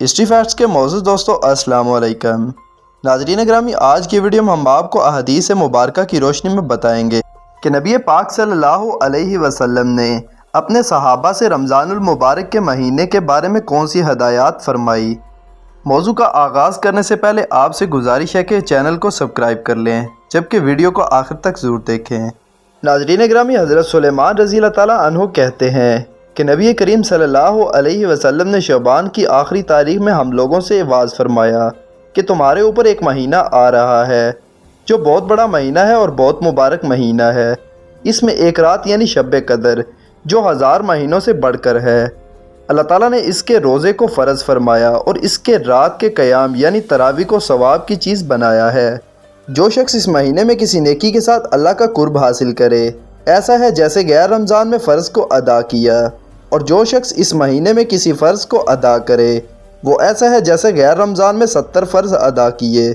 History facts کے معزز دوستوں السلام علیکم۔ ناظرین گرامی، آج کی ویڈیو میں ہم آپ کو احادیث مبارکہ کی روشنی میں بتائیں گے کہ نبی پاک صلی اللہ علیہ وسلم نے اپنے صحابہ سے رمضان المبارک کے مہینے کے بارے میں کون سی ہدایات فرمائی۔ موضوع کا آغاز کرنے سے پہلے آپ سے گزارش ہے کہ چینل کو سبسکرائب کر لیں جبکہ ویڈیو کو آخر تک ضرور دیکھیں۔ ناظرین گرامی، حضرت سلیمان رضی اللہ تعالیٰ عنہ کہتے ہیں کہ نبی کریم صلی اللہ علیہ وسلم نے شعبان کی آخری تاریخ میں ہم لوگوں سے واعظ فرمایا کہ تمہارے اوپر ایک مہینہ آ رہا ہے جو بہت بڑا مہینہ ہے اور بہت مبارک مہینہ ہے۔ اس میں ایک رات یعنی شب قدر جو 1000 مہینوں سے بڑھ کر ہے، اللہ تعالیٰ نے اس کے روزے کو فرض فرمایا اور اس کے رات کے قیام یعنی تراویح کو ثواب کی چیز بنایا ہے۔ جو شخص اس مہینے میں کسی نیکی کے ساتھ اللہ کا قرب حاصل کرے، ایسا ہے جیسے غیر رمضان میں فرض کو ادا کیا، اور جو شخص اس مہینے میں کسی فرض کو ادا کرے وہ ایسا ہے جیسے غیر رمضان میں 70 فرض ادا کیے۔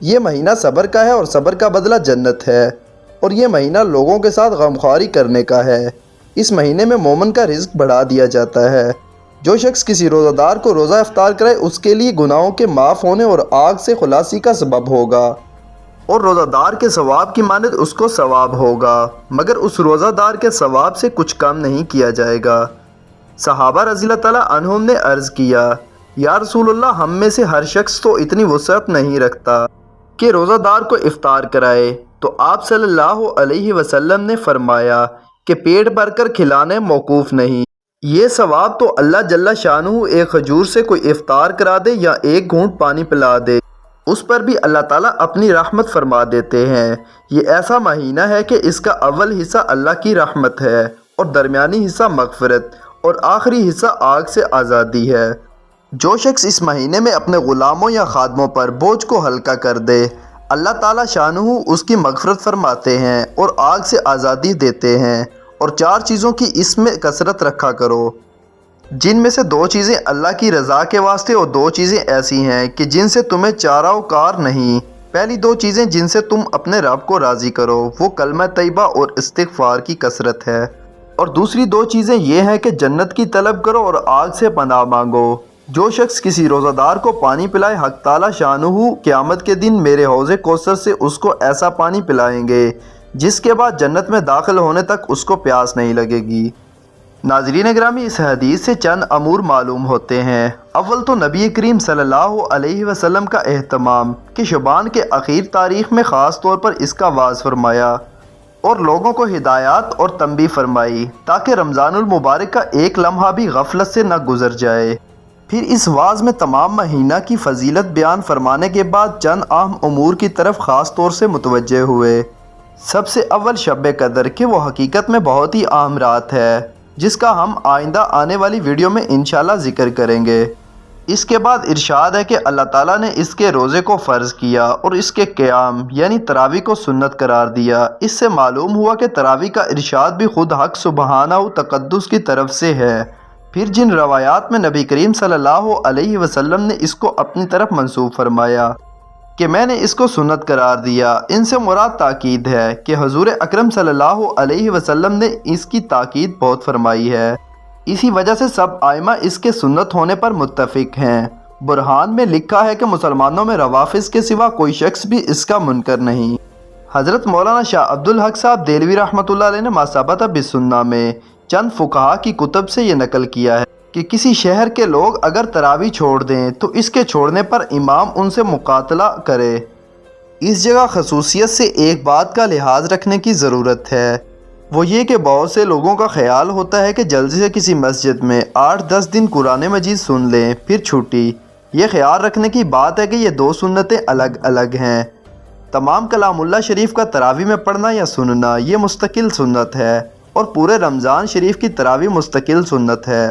یہ مہینہ صبر کا ہے اور صبر کا بدلہ جنت ہے، اور یہ مہینہ لوگوں کے ساتھ غمخواری کرنے کا ہے۔ اس مہینے میں مومن کا رزق بڑھا دیا جاتا ہے۔ جو شخص کسی روزہ دار کو روزہ افطار کرے اس کے لیے گناہوں کے معاف ہونے اور آگ سے خلاصی کا سبب ہوگا، اور روزہ دار کے ثواب کی مانند اس کو ثواب ہوگا، مگر اس روزہ دار کے ثواب سے کچھ کم نہیں کیا جائے گا۔ صحابہ رضی اللہ تعالیٰ عنہم نے عرض کیا، یا رسول اللہ، ہم میں سے ہر شخص تو اتنی وسعت نہیں رکھتا کہ روزہ دار کو افطار کرائے، تو آپ صلی اللہ علیہ وسلم نے فرمایا کہ پیٹ بھر کر کھلانے موقوف نہیں، یہ ثواب تو اللہ جل شانہ ایک کھجور سے کوئی افطار کرا دے یا ایک گھونٹ پانی پلا دے، اس پر بھی اللہ تعالیٰ اپنی رحمت فرما دیتے ہیں۔ یہ ایسا مہینہ ہے کہ اس کا اول حصہ اللہ کی رحمت ہے، اور درمیانی حصہ مغفرت، اور آخری حصہ آگ سے آزادی ہے۔ جو شخص اس مہینے میں اپنے غلاموں یا خادموں پر بوجھ کو ہلکا کر دے، اللہ تعالیٰ شانہ اس کی مغفرت فرماتے ہیں اور آگ سے آزادی دیتے ہیں۔ اور 4 چیزوں کی اس میں کثرت رکھا کرو، جن میں سے 2 چیزیں اللہ کی رضا کے واسطے اور 2 چیزیں ایسی ہیں کہ جن سے تمہیں چارہ و کار نہیں۔ پہلی 2 چیزیں جن سے تم اپنے رب کو راضی کرو وہ کلمہ طیبہ اور استغفار کی کثرت ہے، اور دوسری 2 چیزیں یہ ہیں کہ جنت کی طلب کرو اور آگ سے پناہ مانگو۔ جو شخص کسی روزہ دار کو پانی پلائے، حق تعالیٰ شانہ قیامت کے دن میرے حوض کوثر سے اس کو ایسا پانی پلائیں گے جس کے بعد جنت میں داخل ہونے تک اس کو پیاس نہیں لگے گی۔ ناظرین گرامی، اس حدیث سے چند امور معلوم ہوتے ہیں۔ اول تو نبی کریم صلی اللہ علیہ وسلم کا اہتمام کہ شعبان کے اخیر تاریخ میں خاص طور پر اس کا واعظ فرمایا اور لوگوں کو ہدایات اور تنبیہ فرمائی تاکہ رمضان المبارک کا ایک لمحہ بھی غفلت سے نہ گزر جائے۔ پھر اس واعظ میں تمام مہینہ کی فضیلت بیان فرمانے کے بعد چند اہم امور کی طرف خاص طور سے متوجہ ہوئے۔ سب سے اول شب قدر کہ وہ حقیقت میں بہت ہی اہم رات ہے، جس کا ہم آئندہ آنے والی ویڈیو میں انشاءاللہ ذکر کریں گے۔ اس کے بعد ارشاد ہے کہ اللہ تعالیٰ نے اس کے روزے کو فرض کیا اور اس کے قیام یعنی تراویح کو سنت قرار دیا۔ اس سے معلوم ہوا کہ تراویح کا ارشاد بھی خود حق سبحانہ و تقدس کی طرف سے ہے۔ پھر جن روایات میں نبی کریم صلی اللہ علیہ وسلم نے اس کو اپنی طرف منسوب فرمایا کہ میں نے اس کو سنت قرار دیا، ان سے مراد تاکید ہے کہ حضور اکرم صلی اللہ علیہ وسلم نے اس کی تاکید بہت فرمائی ہے۔ اسی وجہ سے سب ائمہ اس کے سنت ہونے پر متفق ہیں۔ برہان میں لکھا ہے کہ مسلمانوں میں روافض کے سوا کوئی شخص بھی اس کا منکر نہیں۔ حضرت مولانا شاہ عبد الحق صاحب دہلوی رحمۃ اللہ علیہ نے ما ثبت بالسنہ میں چند فقہا کی کتب سے یہ نقل کیا ہے کہ کسی شہر کے لوگ اگر تراویح چھوڑ دیں تو اس کے چھوڑنے پر امام ان سے مقاتلہ کرے۔ اس جگہ خصوصیت سے ایک بات کا لحاظ رکھنے کی ضرورت ہے، وہ یہ کہ بہت سے لوگوں کا خیال ہوتا ہے کہ جلدی سے کسی مسجد میں 8-10 دن قرآن مجید سن لیں پھر چھوٹی۔ یہ خیال رکھنے کی بات ہے کہ یہ 2 سنتیں الگ الگ ہیں۔ تمام کلام اللہ شریف کا تراویح میں پڑھنا یا سننا یہ مستقل سنت ہے، اور پورے رمضان شریف کی تراویح مستقل سنت ہے۔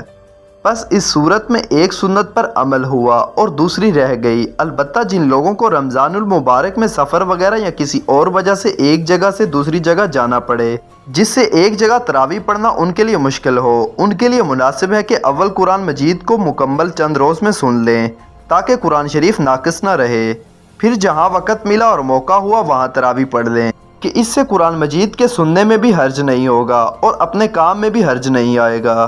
بس اس صورت میں ایک سنت پر عمل ہوا اور دوسری رہ گئی۔ البتہ جن لوگوں کو رمضان المبارک میں سفر وغیرہ یا کسی اور وجہ سے ایک جگہ سے دوسری جگہ جانا پڑے، جس سے ایک جگہ تراویح پڑھنا ان کے لیے مشکل ہو، ان کے لیے مناسب ہے کہ اول قرآن مجید کو مکمل چند روز میں سن لیں تاکہ قرآن شریف ناقص نہ رہے، پھر جہاں وقت ملا اور موقع ہوا وہاں تراویح پڑھ لیں، کہ اس سے قرآن مجید کے سننے میں بھی حرج نہیں ہوگا اور اپنے کام میں بھی حرج نہیں آئے گا۔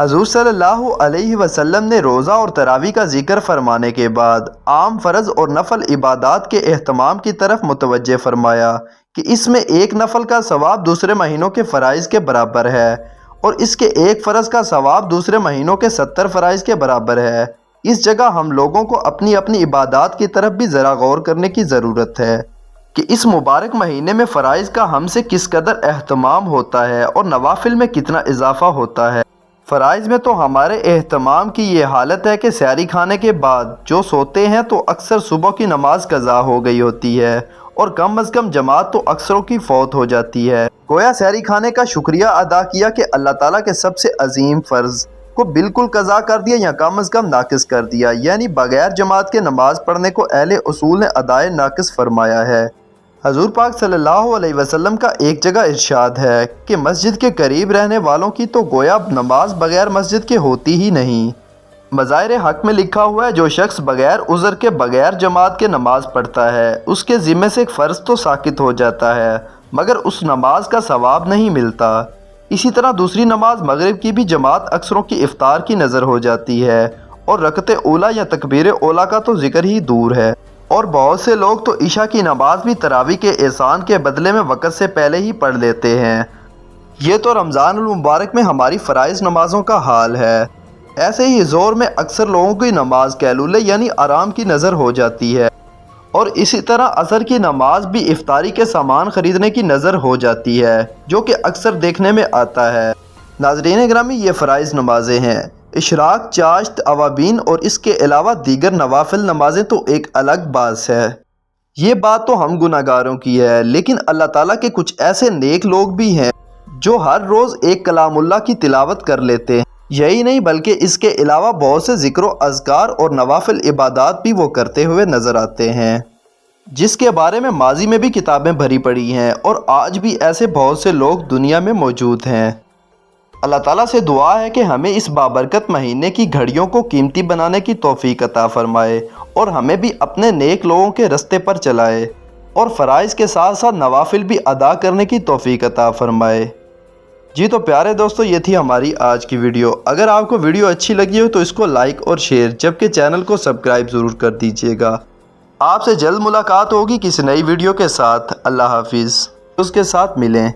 حضور صلی اللہ علیہ وسلم نے روزہ اور تراویح کا ذکر فرمانے کے بعد عام فرض اور نفل عبادات کے اہتمام کی طرف متوجہ فرمایا کہ اس میں ایک نفل کا ثواب دوسرے مہینوں کے فرائض کے برابر ہے اور اس کے ایک فرض کا ثواب دوسرے مہینوں کے 70 فرائض کے برابر ہے۔ اس جگہ ہم لوگوں کو اپنی اپنی عبادات کی طرف بھی ذرا غور کرنے کی ضرورت ہے کہ اس مبارک مہینے میں فرائض کا ہم سے کس قدر اہتمام ہوتا ہے اور نوافل میں کتنا اضافہ ہوتا ہے۔ فرائض میں تو ہمارے اہتمام کی یہ حالت ہے کہ سحری کھانے کے بعد جو سوتے ہیں تو اکثر صبح کی نماز قضا ہو گئی ہوتی ہے اور کم از کم جماعت تو اکثروں کی فوت ہو جاتی ہے۔ گویا سحری کھانے کا شکریہ ادا کیا کہ اللہ تعالیٰ کے سب سے عظیم فرض کو بالکل قضا کر دیا یا کم از کم ناقص کر دیا، یعنی بغیر جماعت کے نماز پڑھنے کو اہل اصول نے ادائے ناقص فرمایا ہے۔ حضور پاک صلی اللہ علیہ وسلم کا ایک جگہ ارشاد ہے کہ مسجد کے قریب رہنے والوں کی تو گویا نماز بغیر مسجد کے ہوتی ہی نہیں۔ مظاہر حق میں لکھا ہوا ہے جو شخص بغیر عذر کے بغیر جماعت کے نماز پڑھتا ہے اس کے ذمے سے ایک فرض تو ساقط ہو جاتا ہے مگر اس نماز کا ثواب نہیں ملتا۔ اسی طرح دوسری نماز مغرب کی بھی جماعت اکثروں کی افطار کی نظر ہو جاتی ہے اور رکعت اولیٰ یا تکبیر اولیٰ کا تو ذکر ہی دور ہے، اور بہت سے لوگ تو عشاء کی نماز بھی تراویح کے احسان کے بدلے میں وقت سے پہلے ہی پڑھ لیتے ہیں۔ یہ تو رمضان المبارک میں ہماری فرائض نمازوں کا حال ہے۔ ایسے ہی زور میں اکثر لوگوں کی نماز قیلولے یعنی آرام کی نظر ہو جاتی ہے، اور اسی طرح عصر کی نماز بھی افطاری کے سامان خریدنے کی نظر ہو جاتی ہے جو کہ اکثر دیکھنے میں آتا ہے۔ ناظرین گرامی، یہ فرائض نمازیں ہیں۔ اشراق، چاشت، اوابین اور اس کے علاوہ دیگر نوافل نمازیں تو ایک الگ بات ہے۔ یہ بات تو ہم گناہ گاروں کی ہے، لیکن اللہ تعالیٰ کے کچھ ایسے نیک لوگ بھی ہیں جو ہر روز ایک کلام اللہ کی تلاوت کر لیتے ہیں۔ یہی نہیں بلکہ اس کے علاوہ بہت سے ذکر و اذکار اور نوافل عبادات بھی وہ کرتے ہوئے نظر آتے ہیں، جس کے بارے میں ماضی میں بھی کتابیں بھری پڑی ہیں اور آج بھی ایسے بہت سے لوگ دنیا میں موجود ہیں۔ اللہ تعالیٰ سے دعا ہے کہ ہمیں اس بابرکت مہینے کی گھڑیوں کو قیمتی بنانے کی توفیق عطا فرمائے اور ہمیں بھی اپنے نیک لوگوں کے رستے پر چلائے اور فرائض کے ساتھ ساتھ نوافل بھی ادا کرنے کی توفیق عطا فرمائے۔ جی تو پیارے دوستو، یہ تھی ہماری آج کی ویڈیو۔ اگر آپ کو ویڈیو اچھی لگی ہو تو اس کو لائک اور شیئر، جبکہ چینل کو سبسکرائب ضرور کر دیجیے گا۔ آپ سے جلد ملاقات ہوگی کسی نئی ویڈیو کے ساتھ۔ اللہ حافظ۔ اس کے ساتھ ملیں۔